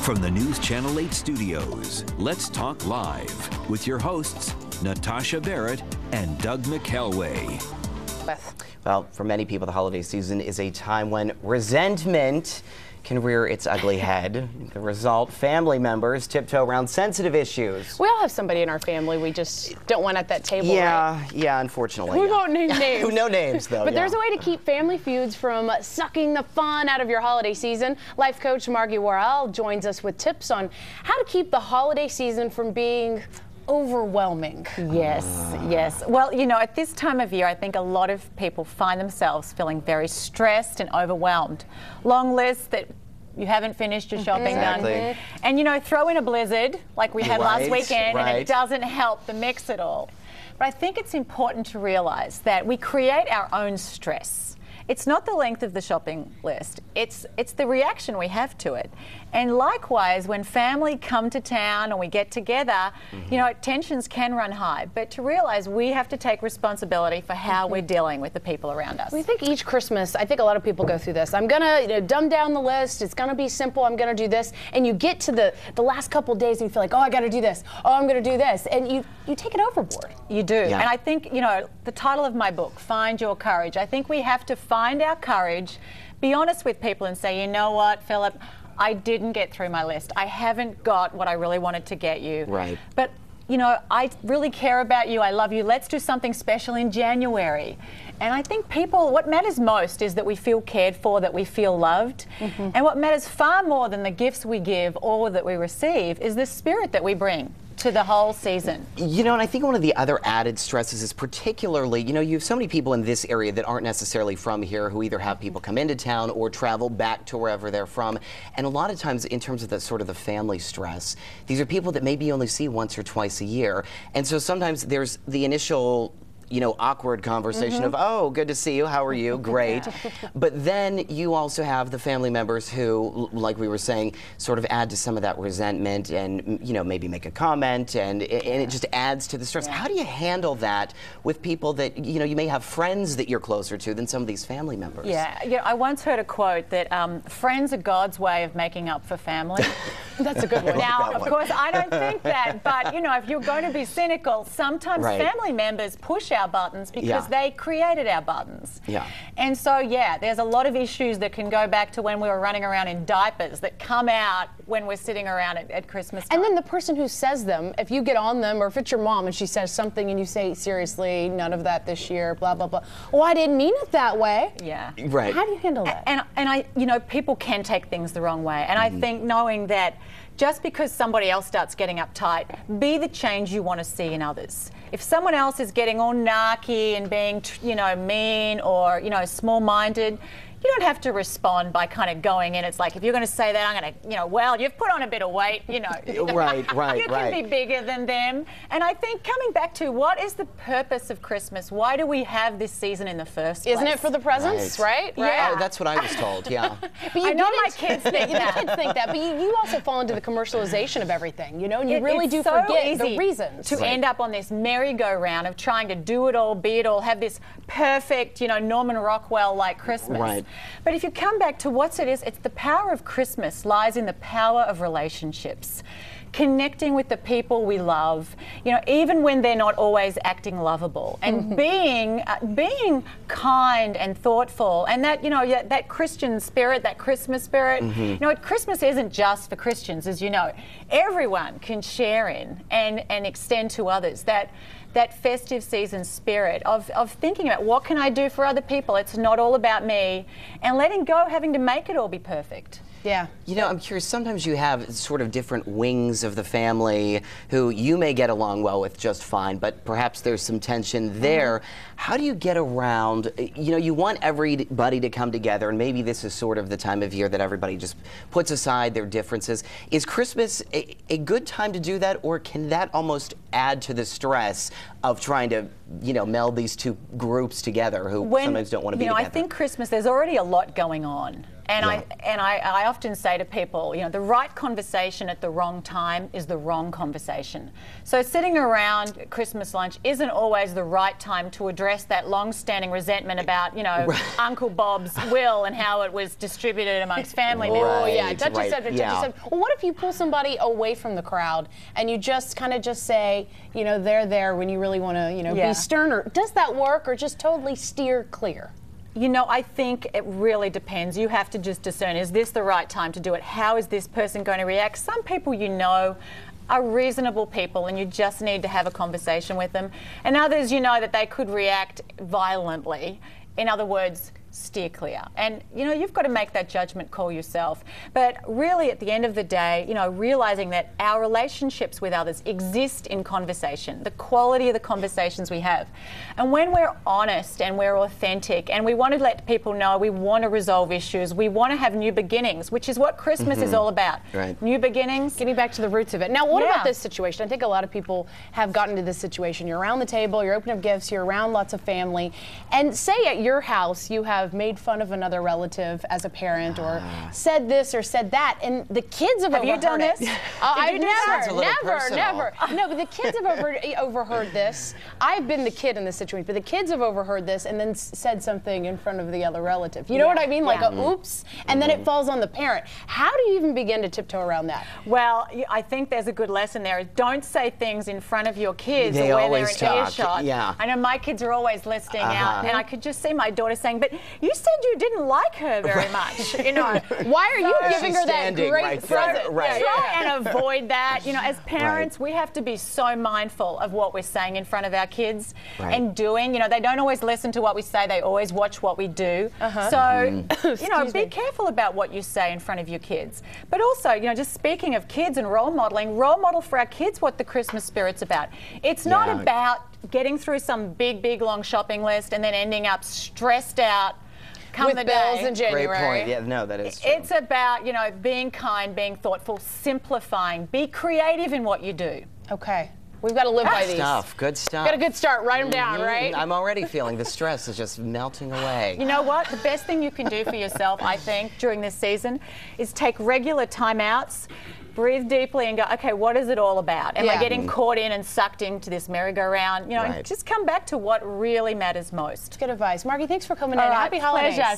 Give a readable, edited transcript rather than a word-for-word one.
From the News Channel 8 studios, let's talk live with your hosts, Natasha Barrett and Doug McElway. Well, for many people, the holiday season is a time when resentment can rear its ugly head. The result, family members tiptoe around sensitive issues. We all have somebody in our family we just don't want at that table, Yeah, right? yeah, unfortunately. We won't name names. No names, though. But there's a way to keep family feuds from sucking the fun out of your holiday season. Life coach Margie Warrell joins us with tips on how to keep the holiday season from being overwhelming. Yes. Well, you know, at this time of year, I think a lot of people find themselves feeling very stressed and overwhelmed. Long lists that you haven't finished your shopping done. And, you know, throw in a blizzard like we had last weekend, and it doesn't help the mix at all. But I think it's important to realize that we create our own stress. It's not the length of the shopping list, it's the reaction we have to it. And likewise, when family come to town and we get together, you know, tensions can run high. But to realize we have to take responsibility for how we're dealing with the people around us. We think each Christmas, I think a lot of people go through this. I'm gonna dumb down the list, it's gonna be simple, I'm gonna do this. And you get to the last couple days and you feel like, oh, I gotta do this, oh, I'm gonna do this. And you take it overboard. You do. Yeah. And I think, you know, the title of my book, Find Your Courage, I think we have to find our courage, be honest with people and say, you know what, Philip, I didn't get through my list. I haven't got what I really wanted to get you. Right. But, you know, I really care about you. I love you. Let's do something special in January. And I think people, what matters most is that we feel cared for, that we feel loved. And what matters far more than the gifts we give or that we receive is the spirit that we bring to the whole season. You know, and I think one of the other added stresses is particularly, you know, you have so many people in this area that aren't necessarily from here who either have people come into town or travel back to wherever they're from. And a lot of times in terms of the sort of the family stress, these are people that maybe you only see once or twice a year. And so sometimes there's the initial, you know, awkward conversation of, oh, good to see you, how are you, great. But then you also have the family members who, like we were saying, sort of add to some of that resentment and, you know, maybe make a comment and it just adds to the stress. How do you handle that with people that, you know, you may have friends that you're closer to than some of these family members? Yeah, I once heard a quote that friends are God's way of making up for family. That's a good one. Now, of course, I don't think that, but, you know, if you're going to be cynical, sometimes family members push our buttons because they created our buttons. And so, there's a lot of issues that can go back to when we were running around in diapers that come out when we're sitting around at Christmas time. And then the person who says them, if you get on them, or if it's your mom and she says something and you say, seriously, none of that this year, blah, blah, blah. Oh, I didn't mean it that way. Yeah. Right. How do you handle that? And I, you know, people can take things the wrong way. And I think knowing that just because somebody else starts getting uptight, be the change you want to see in others. If someone else is getting all narky and being, you know, mean or, you know, small-minded, you don't have to respond by kind of going in. It's like, if you're going to say that, I'm going to, you know, well, you've put on a bit of weight, you know. Right. You can be bigger than them. And I think coming back to what is the purpose of Christmas? Why do we have this season in the first place? Isn't it for the presents, right? Yeah. Oh, that's what I was told, yeah. But you I know my kids think that. The kids think that, but you also fall into the commercialization of everything, you know, and you really do so forget the reasons. To end up on this merry-go-round of trying to do it all, be it all, have this perfect, you know, Norman Rockwell-like Christmas. Right. But if you come back to what it is, it's the power of Christmas lies in the power of relationships. Connecting with the people we love, you know, even when they're not always acting lovable, and being kind and thoughtful, and that, you know, that Christian spirit, that Christmas spirit. You know, Christmas isn't just for Christians, as you know. Everyone can share in and extend to others that festive season spirit of thinking about what can I do for other people. It's not all about me, and letting go of having to make it all be perfect. Yeah. You know, I'm curious, sometimes you have sort of different wings of the family who you may get along well with just fine, but perhaps there's some tension there. How do you get around, you know, you want everybody to come together, and maybe this is sort of the time of year that everybody just puts aside their differences. Is Christmas a good time to do that, or can that almost add to the stress of trying to, you know, meld these two groups together who sometimes don't want to be together? I think Christmas, there's already a lot going on. And I often say to people, you know, the right conversation at the wrong time is the wrong conversation. So sitting around Christmas lunch isn't always the right time to address that long-standing resentment about, you know, Uncle Bob's will and how it was distributed amongst family members. Oh yeah, touchy subject. Well, what if you pull somebody away from the crowd and you just kind of just say, you know, they're there when you really want to, you know, be sterner? Does that work, or just totally steer clear? You know, I think it really depends. You have to just discern, is this the right time to do it? How is this person going to react? Some people, you know, are reasonable people and you just need to have a conversation with them. And others, you know, that they could react violently. In other words, steer clear. And, you know, you've got to make that judgment call yourself. But really, at the end of the day, you know, realizing that our relationships with others exist in conversation, the quality of the conversations we have. And when we're honest and we're authentic and we want to let people know we want to resolve issues, we want to have new beginnings, which is what Christmas is all about. Right. New beginnings. Getting back to the roots of it. Now, what about this situation? I think a lot of people have gotten to this situation. You're around the table, you're opening up gifts, you're around lots of family, and say at your house you have made fun of another relative as a parent, or said this or said that, and the kids have overheard you done it. this? I've never. No, but the kids have overheard this. I've been the kid in this situation, but the kids have overheard this and then said something in front of the other relative. You know what I mean? Like a oops, and then it falls on the parent. How do you even begin to tiptoe around that? Well, I think there's a good lesson there. Don't say things in front of your kids they when always they're in talk. earshot. Yeah. I know my kids are always listening out, and I could just see my daughter saying, "But you said you didn't like her very much." You know, why are you giving her that great present? Try and avoid that. You know, as parents, we have to be so mindful of what we're saying in front of our kids and doing. You know, they don't always listen to what we say; they always watch what we do. So, you know, be careful about what you say in front of your kids. But also, you know, just speaking of kids and role modeling, role model for our kids what the Christmas spirit's about. It's not about getting through some big, long shopping list and then ending up stressed out come with bills in January. Great point. Yeah, no, that is true. It's about, you know, being kind, being thoughtful, simplifying, be creative in what you do. Okay. We've got to live by these. Good stuff. Got a good start. Write them down, right? I'm already feeling the stress is just melting away. You know what? The best thing you can do for yourself, I think, during this season is take regular timeouts, breathe deeply and go, okay, what is it all about? Am I getting caught in and sucked into this merry-go-round? You know, and just come back to what really matters most. Good advice. Margie, thanks for coming in. Happy holidays. Pleasure.